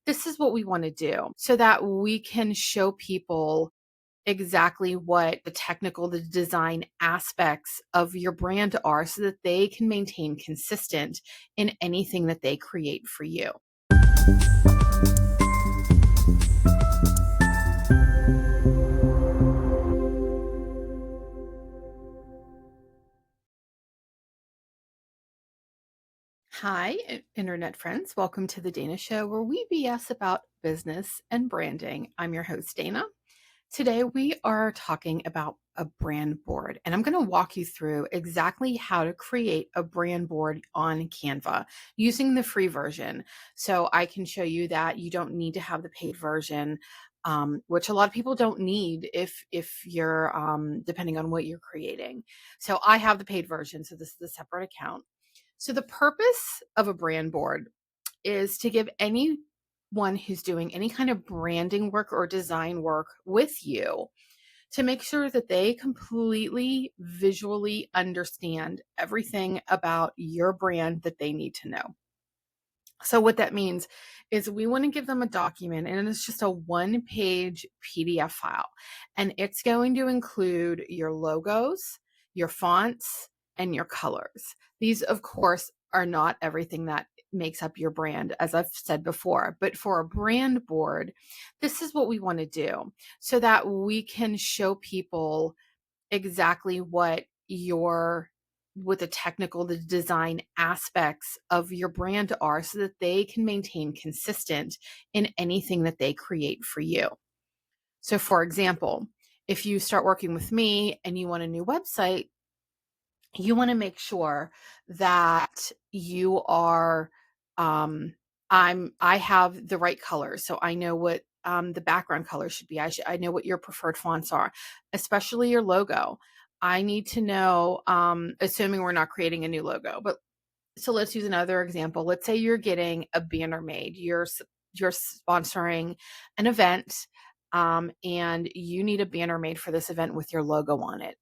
This is what we want to do so that we can show people exactly what the design aspects of your brand are so that they can maintain consistent in anything that they create for you. Hi, internet friends. Welcome to the Dana Show, where we BS about business and branding. I'm your host, Dana. Today, we are talking about a brand board, and I'm going to walk you through exactly how to create a brand board on Canva using the free version. So I can show you that you don't need to have the paid version, which a lot of people don't need if you're depending on what you're creating. So I have the paid version, so this is a separate account. So the purpose of a brand board is to give anyone who's doing any kind of branding work or design work with you to make sure that they completely visually understand everything about your brand that they need to know. So what that means is we want to give them a document, and it's just a one-page PDF file, and it's going to include your logos, your fonts, and your colors. These, of course, are not everything that makes up your brand, as I've said before, but for a brand board, this is what we want to do so that we can show people exactly what the design aspects of your brand are so that they can maintain consistent in anything that they create for you. So for example, if you start working with me and you want a new website, you want to make sure that you are I have the right colors, so I know what the background color should be. I know what your preferred fonts are, especially your logo. I need to know, assuming we're not creating a new logo, but so let's use another example. Let's say you're getting a banner made. You're sponsoring an event, and you need a banner made for this event with your logo on it.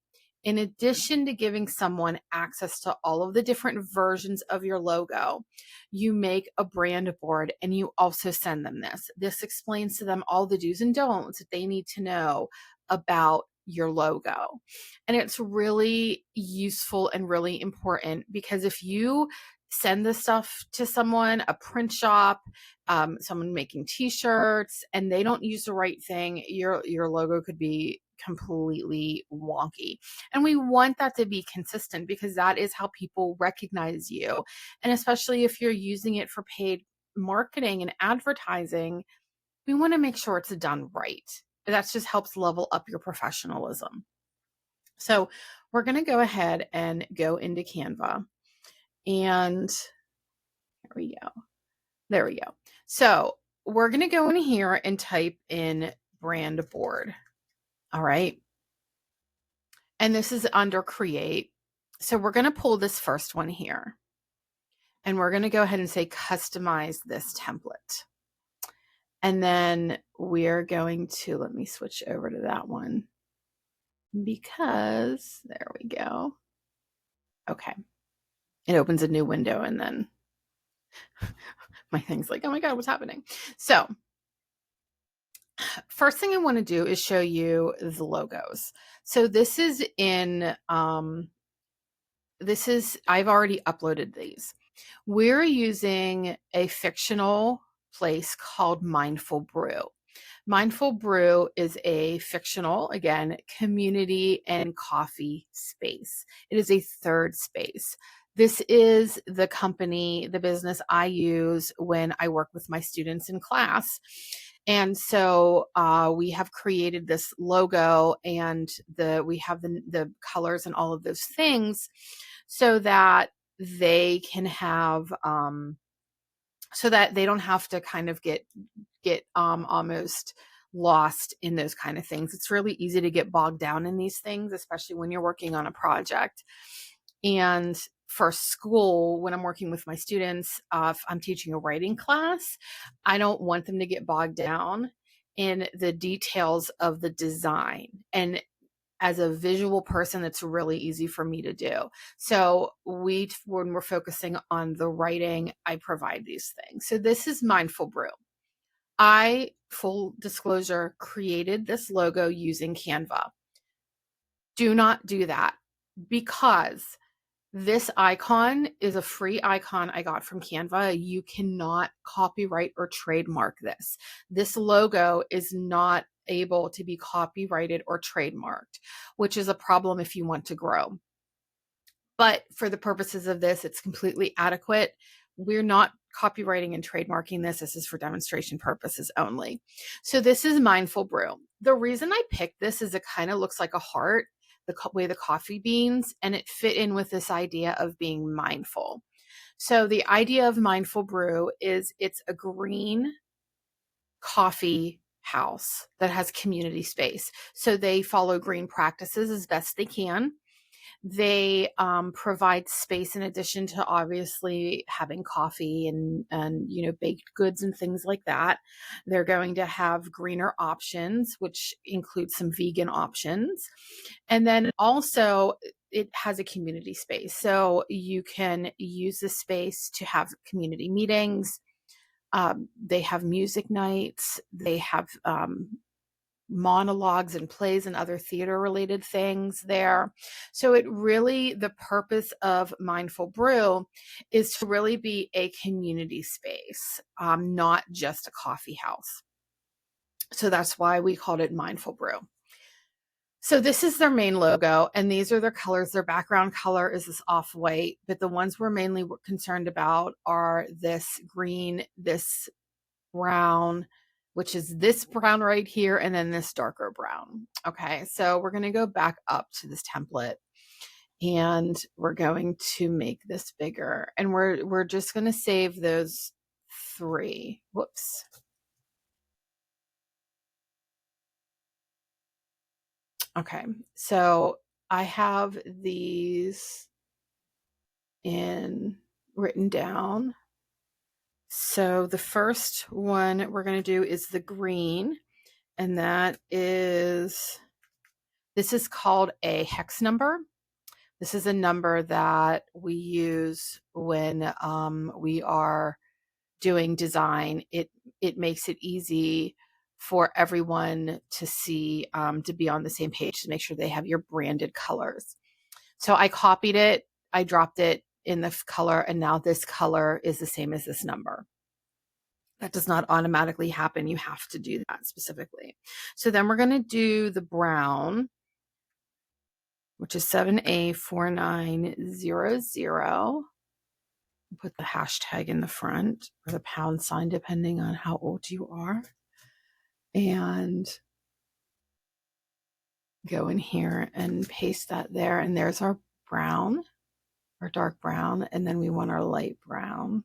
In addition to giving someone access to all of the different versions of your logo, you make a brand board and you also send them this. This explains to them all the do's and don'ts that they need to know about your logo. And it's really useful and really important because if you send this stuff to someone, a print shop, someone making t-shirts, and they don't use the right thing, your logo could be completely wonky. And we want that to be consistent because that is how people recognize you. And especially if you're using it for paid marketing and advertising, we want to make sure it's done right. That just helps level up your professionalism. So we're going to go ahead and go into Canva. And here we go. There we go. So we're going to go in here and type in brand board. All right. And this is under create. So we're going to pull this first one here. And we're going to go ahead and say customize this template. And then we're going to, let me switch over to that one because there we go. Okay. It opens a new window and then my thing's like, oh my God, what's happening? So first thing I want to do is show you the logos. So this is I've already uploaded these. We're using a fictional place called Mindful Brew. Mindful Brew is a fictional, again, community and coffee space. It is a third space. This is the company, the business I use when I work with my students in class. And so we have created this logo and we have the colors and all of those things so that they can have so that they don't have to kind of get almost lost in those kind of things. It's really easy to get bogged down in these things, especially when you're working on a project. And for school, when I'm working with my students, if I'm teaching a writing class, I don't want them to get bogged down in the details of the design. And as a visual person, it's really easy for me to do. So when we're focusing on the writing, I provide these things. So this is Mindful Brew. I, full disclosure, created this logo using Canva. Do not do that, because this icon is a free icon I got from Canva. You cannot copyright or trademark this. This logo is not able to be copyrighted or trademarked, which is a problem if you want to grow. But for the purposes of this, it's completely adequate. We're not copywriting and trademarking this. This is for demonstration purposes only. So this is Mindful Brew. The reason I picked this is it kind of looks like a heart, the way the coffee beans, and it fit in with this idea of being mindful. So the idea of Mindful Brew is it's a green coffee house that has community space. So they follow green practices as best they can. They provide space in addition to obviously having coffee and baked goods and things like that. They're going to have greener options, which include some vegan options. And then also it has a community space. So you can use the space to have community meetings. They have music nights. They have monologues and plays and other theater related things there. So the purpose of Mindful Brew is to really be a community space, not just a coffee house. So that's why we called it Mindful Brew. So this is their main logo, and these are their colors. Their background color is this off-white, but the ones we're mainly concerned about are this green, this brown, which is this brown right here, and then this darker brown. Okay, so we're going to go back up to this template, and we're going to make this bigger, and we're just going to save those 3. Whoops. Okay, so I have these written down. So the first one we're going to do is the green, and this is called a hex number. This is a number that we use when we are doing design. It makes it easy for everyone to see, to be on the same page, to make sure they have your branded colors. So I copied it, I dropped it in the color, and now this color is the same as this number. That does not automatically happen. You have to do that specifically. So then we're going to do the brown, which is 7A4900. Put the hashtag in the front or the pound sign, depending on how old you are. And go in here and paste that there. And there's our brown, our dark brown. And then we want our light brown,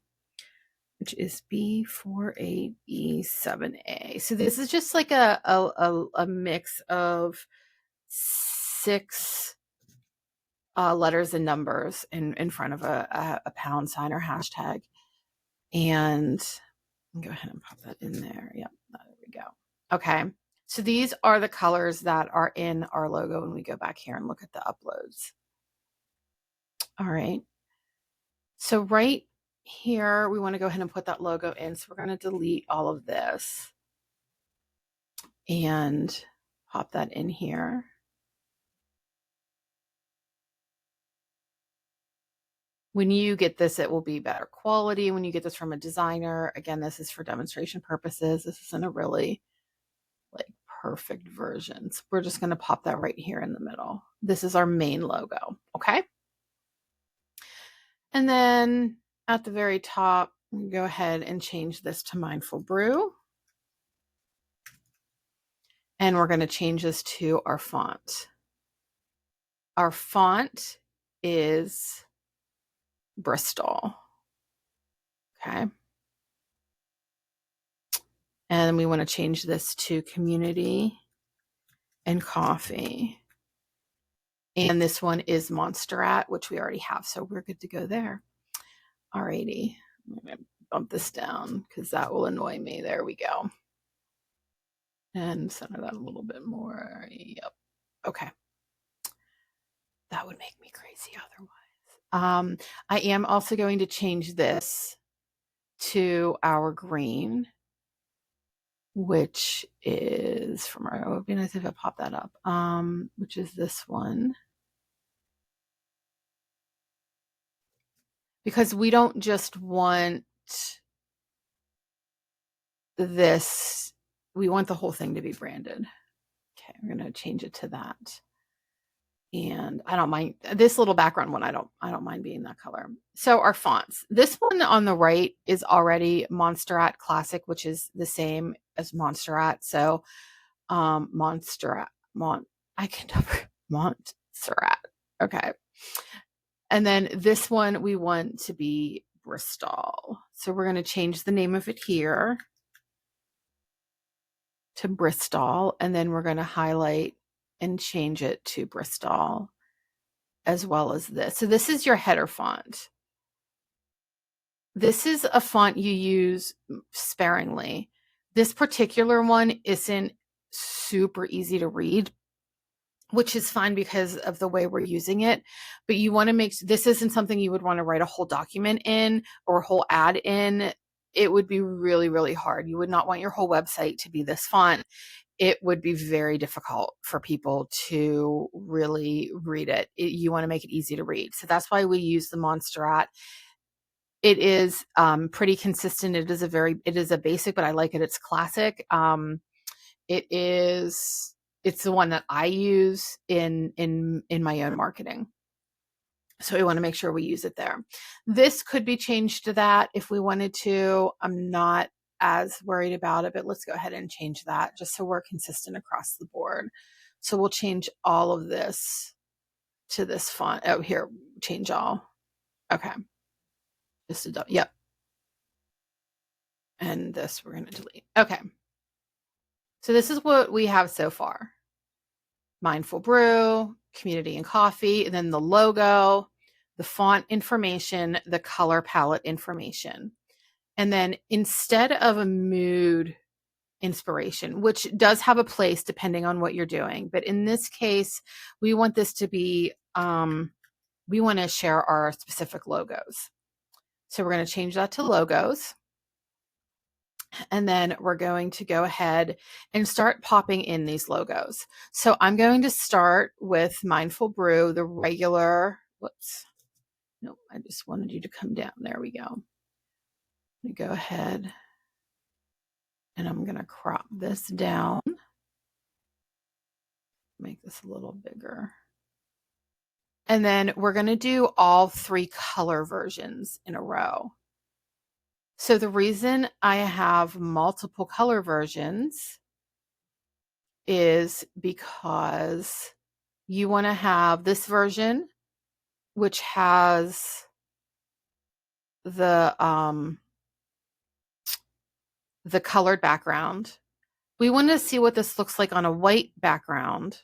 which is B48E7A. So this is just like a mix of 6 letters and numbers in front of a pound sign or hashtag. And go ahead and pop that in there. Yep, there we go. Okay, so these are the colors that are in our logo when we go back here and look at the uploads. All right, so right here, we want to go ahead and put that logo in. So we're going to delete all of this and pop that in here. When you get this, it will be better quality. When you get this from a designer, again, this is for demonstration purposes. This isn't a really perfect version. So we're just going to pop that right here in the middle. This is our main logo. Okay. And then at the very top, go ahead and change this to Mindful Brew. And we're going to change this to our font. Our font is Bristol. Okay. And we want to change this to community and coffee. And this one is Monsterat, which we already have. So we're good to go there. Alrighty. I'm going to bump this down because that will annoy me. There we go. And center that a little bit more. Yep. Okay. That would make me crazy otherwise. I am also going to change this to our green. which is from our, it would be nice if I pop that up, which is this one. Because we don't just want this, we want the whole thing to be branded. Okay, we're going to change it to that. And I don't mind this little background one. I don't mind being that color. So our fonts, this one on the right is already Montserrat Classic, which is the same as Montserrat. So Montserrat, I can never, Montserrat. Okay. And then this one we want to be Bristol. So we're going to change the name of it here to Bristol. And then we're going to highlight and change it to Bristol as well as this. So this is your header font. This is a font you use sparingly. This particular one isn't super easy to read, which is fine because of the way we're using it. But you want to make, this isn't something you would want to write a whole document in or a whole ad in. It would be really, really hard. You would not want your whole website to be this font. It would be very difficult for people to really read it. You want to make it easy to read. So that's why we use the Montserrat. It is pretty consistent. It is a basic, but I like it. It's classic. It's the one that I use in my own marketing. So we want to make sure we use it there. This could be changed to that if we wanted to. I'm not as worried about it, but let's go ahead and change that just so we're consistent across the board. So we'll change all of this to this font. Oh, here, change all. Okay. Just a, yep. And this we're going to delete. Okay. So this is what we have so far. Mindful Brew, Community and Coffee, and then the logo, the font information, the color palette information. And then instead of a mood inspiration, which does have a place depending on what you're doing, but in this case, we want this to be, we want to share our specific logos. So we're going to change that to logos. And then we're going to go ahead and start popping in these logos. So I'm going to start with Mindful Brew, the regular, whoops. No, I just wanted you to come down. There we go. Let me go ahead and I'm going to crop this down. Make this a little bigger. And then we're going to do all 3 color versions in a row. So the reason I have multiple color versions is because you want to have this version, which has the colored background. We want to see what this looks like on a white background.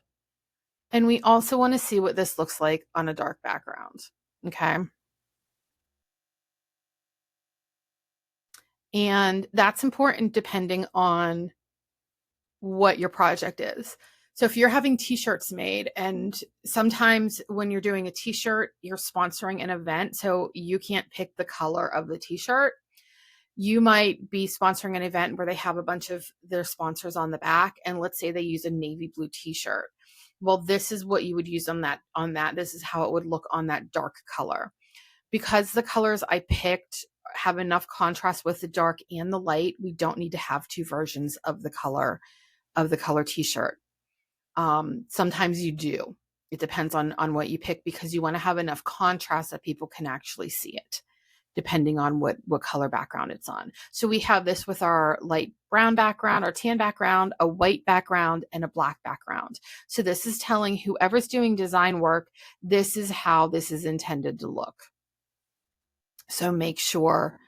And we also want to see what this looks like on a dark background. Okay. And that's important depending on what your project is. So if you're having t-shirts made, and sometimes when you're doing a t-shirt, you're sponsoring an event, so you can't pick the color of the t-shirt. You might be sponsoring an event where they have a bunch of their sponsors on the back, and let's say they use a navy blue t-shirt. Well, this is what you would use on that. This is how it would look on that dark color. Because the colors I picked have enough contrast with the dark and the light, we don't need to have 2 versions of the color t-shirt. Sometimes you do. It depends on what you pick, because you want to have enough contrast that people can actually see it, depending on what color background it's on. So we have this with our light brown background, our tan background, a white background, and a black background. So this is telling whoever's doing design work, this is how this is intended to look. So make sure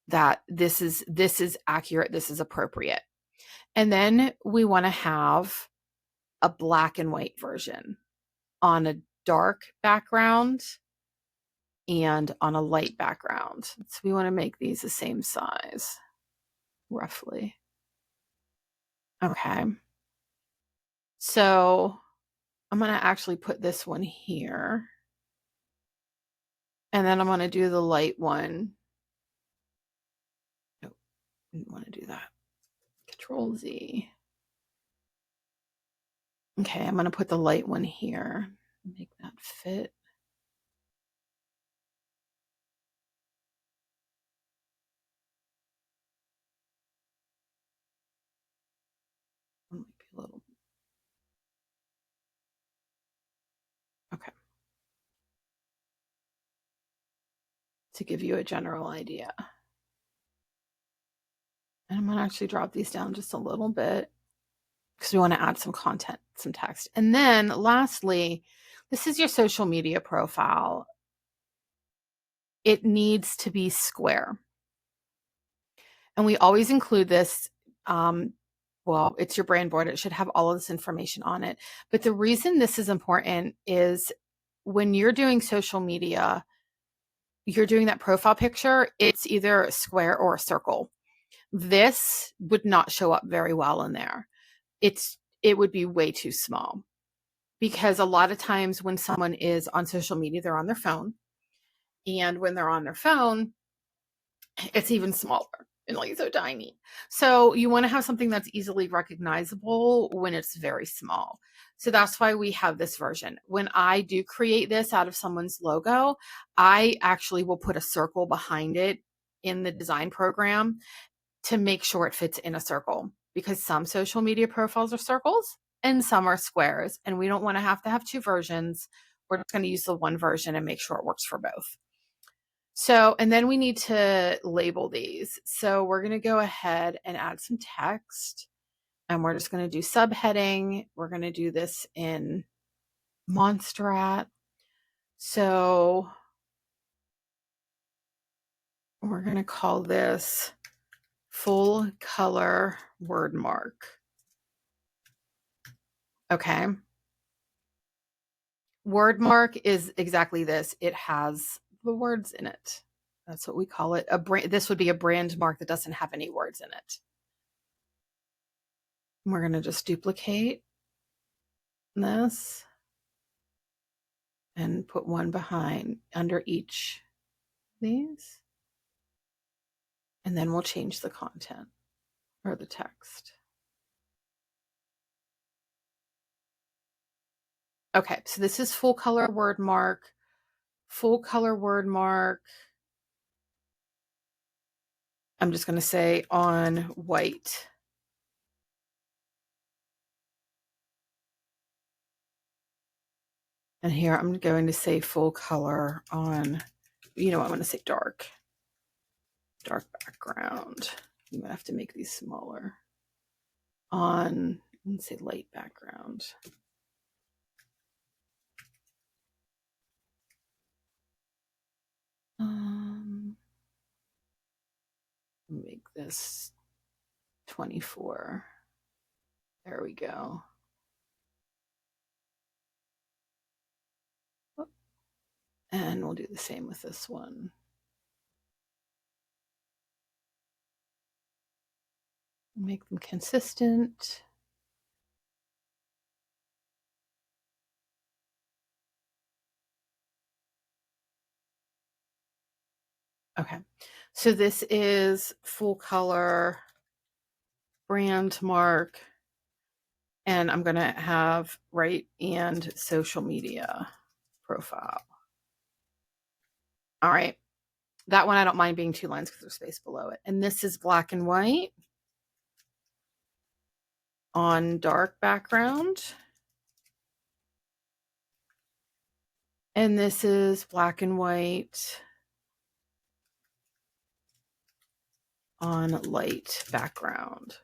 that this is accurate, this is appropriate. And then we want to have a black and white version on a dark background and on a light background. So we want to make these the same size, roughly. Okay. So I'm going to actually put this one here. And then I'm going to do the light one. Nope, didn't want to do that. Control Z. Okay, I'm going to put the light one here. Make that fit. Might be a little. Okay. To give you a general idea. And I'm going to actually drop these down just a little bit because we want to add some content, some text. And then lastly, this is your social media profile. It needs to be square. And we always include this. Well, it's your brand board. It should have all of this information on it. But the reason this is important is when you're doing social media, you're doing that profile picture, it's either a square or a circle. This would not show up very well in there. It would be way too small because a lot of times when someone is on social media, they're on their phone. And when they're on their phone, it's even smaller and like so tiny. So you want to have something that's easily recognizable when it's very small. So that's why we have this version. When I do create this out of someone's logo, I actually will put a circle behind it in the design program to make sure it fits in a circle, because some social media profiles are circles and some are squares, and we don't want to have two versions. We're just going to use the one version and make sure it works for both. So, and then we need to label these. So we're going to go ahead and add some text, and we're just going to do subheading. We're going to do this in Montserrat. So we're going to call this full color word mark. Okay. Word mark is exactly this. It has the words in it. That's what we call it. This would be a brand mark that doesn't have any words in it. We're going to just duplicate this and put one behind under each of these. And then we'll change the content or the text. Okay, so this is full color word mark. Full color word mark. I'm just going to say on white. And here I'm going to say full color on, I'm going to say dark background. You might have to make these smaller. On, let's say light background. Make this 24. There we go. And we'll do the same with this one. Make them consistent. Okay, so this is full color brand mark, and I'm going to have right and social media profile. All right, that one I don't mind being 2 lines because there's space below it. And this is black and white on dark background. And this is black and white on light background.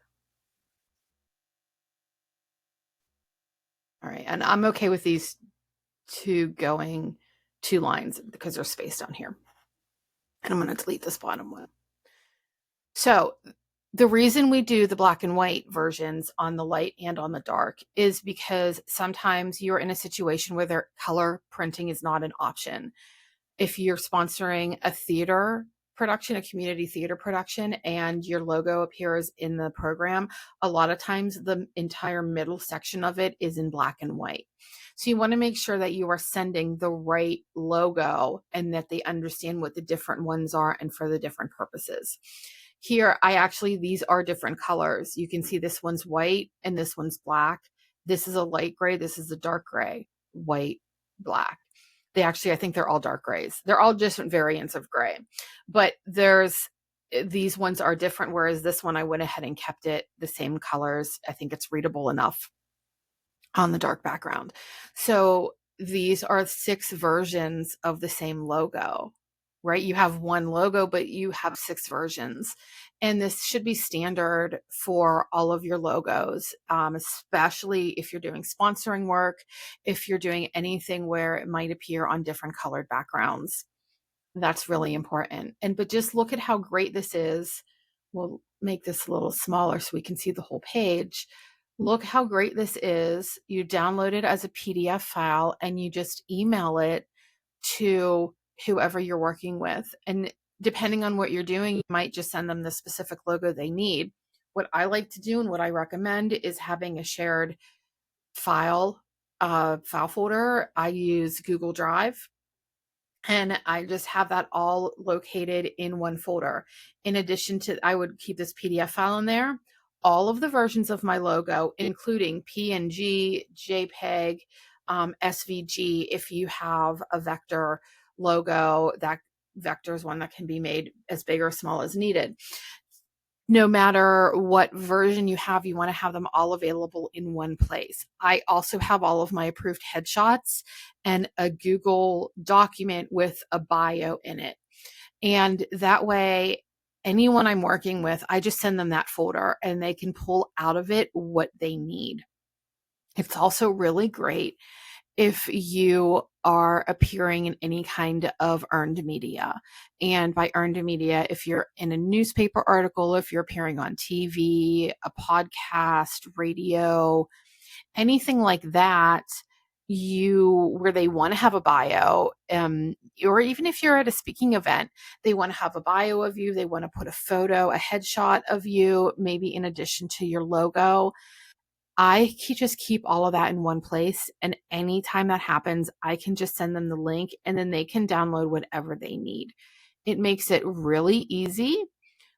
All right, and I'm okay with these two going 2 lines because they're spaced down here. And I'm going to delete this bottom one. So the reason we do the black and white versions on the light and on the dark is because sometimes you're in a situation where their color printing is not an option. If you're sponsoring a theater production, a community theater production, and your logo appears in the program, a lot of times the entire middle section of it is in black and white. So you want to make sure that you are sending the right logo and that they understand what the different ones are and for the different purposes. Here, these are different colors. You can see this one's white and this one's black. This is a light gray. This is a dark gray, white, black. I think they're all dark grays. They're all different variants of gray, but these ones are different. Whereas this one, I went ahead and kept it the same colors. I think it's readable enough on the dark background. So these are 6 versions of the same logo, right? You have one logo, but you have 6 versions. And this should be standard for all of your logos, especially if you're doing sponsoring work, if you're doing anything where it might appear on different colored backgrounds. That's really important. But just look at how great this is. We'll make this a little smaller so we can see the whole page. Look how great this is. You download it as a PDF file and you just email it to whoever you're working with. And depending on what you're doing, you might just send them the specific logo they need. What I like to do and what I recommend is having a shared file folder. I use Google Drive. And I just have that all located in one folder. In addition to, I would keep this PDF file in there, all of the versions of my logo, including PNG, JPEG, SVG. If you have a vector logo, that vector is one that can be made as big or small as needed. No matter what version you have, you want to have them all available in one place. I also have all of my approved headshots and a Google document with a bio in it. And that way, anyone I'm working with, I just send them that folder and they can pull out of it what they need. It's also really great if you are appearing in any kind of earned media. And by earned media, if you're in a newspaper article, if you're appearing on TV, a podcast, radio, anything like that, where they want to have a bio, or even if you're at a speaking event, they want to have a bio of you, they want to put a photo, a headshot of you, maybe in addition to your logo. I just keep all of that in one place. And anytime that happens, I can just send them the link and then they can download whatever they need. It makes it really easy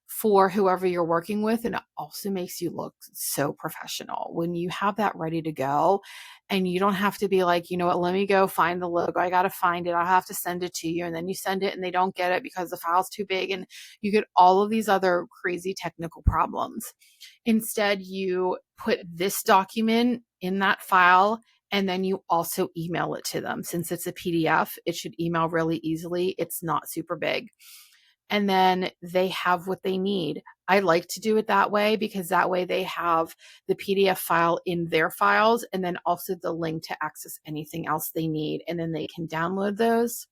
for whoever you're working with. And it also makes you look so professional when you have that ready to go. And you don't have to be like, you know what, let me go find the logo. I got to find it. I have to send it to you. And then you send it and they don't get it because the file's too big. And you get all of these other crazy technical problems. Instead, you put this document in that file and then you also email it to them. Since it's a PDF, it should email really easily. It's not super big. And then they have what they need. I like to do it that way because that way they have the PDF file in their files and then also the link to access anything else they need. And then they can download those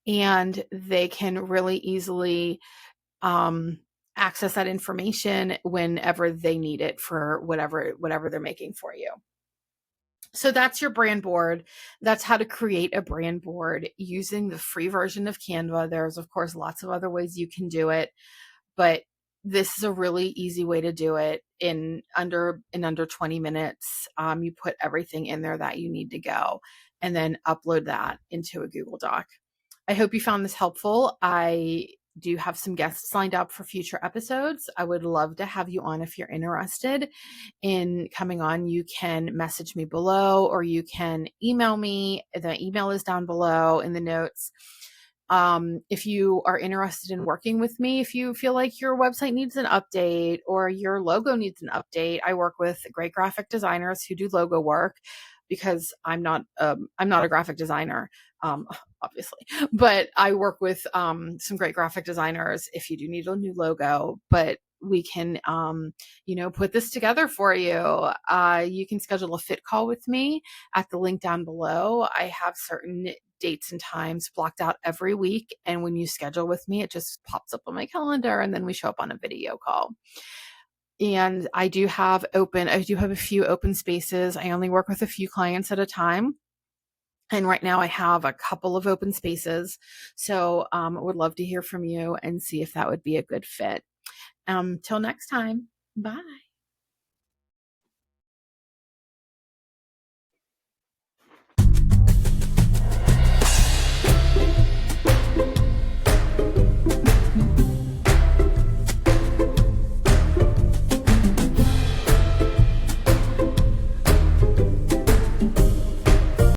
and they can really easily access that information whenever they need it for whatever they're making for you. So that's your brand board. That's how to create a brand board using the free version of Canva. There's, of course, lots of other ways you can do it, but this is a really easy way to do it in under 20 minutes. You put everything in there that you need to go and then upload that into a Google Doc. I hope you found this helpful. I do have some guests lined up for future episodes. I would love to have you on if you're interested in coming on. You can message me below or you can email me. The email is down below in the notes. If you are interested in working with me, if you feel like your website needs an update or your logo needs an update, I work with great graphic designers who do logo work because I'm not a graphic designer. Obviously, but I work with some great graphic designers if you do need a new logo, but we can, put this together for you. You can schedule a fit call with me at the link down below. I have certain dates and times blocked out every week. And when you schedule with me, it just pops up on my calendar and then we show up on a video call. And I do have a few open spaces. I only work with a few clients at a time. And right now I have a couple of open spaces. So I would love to hear from you and see if that would be a good fit. Till next time. Bye.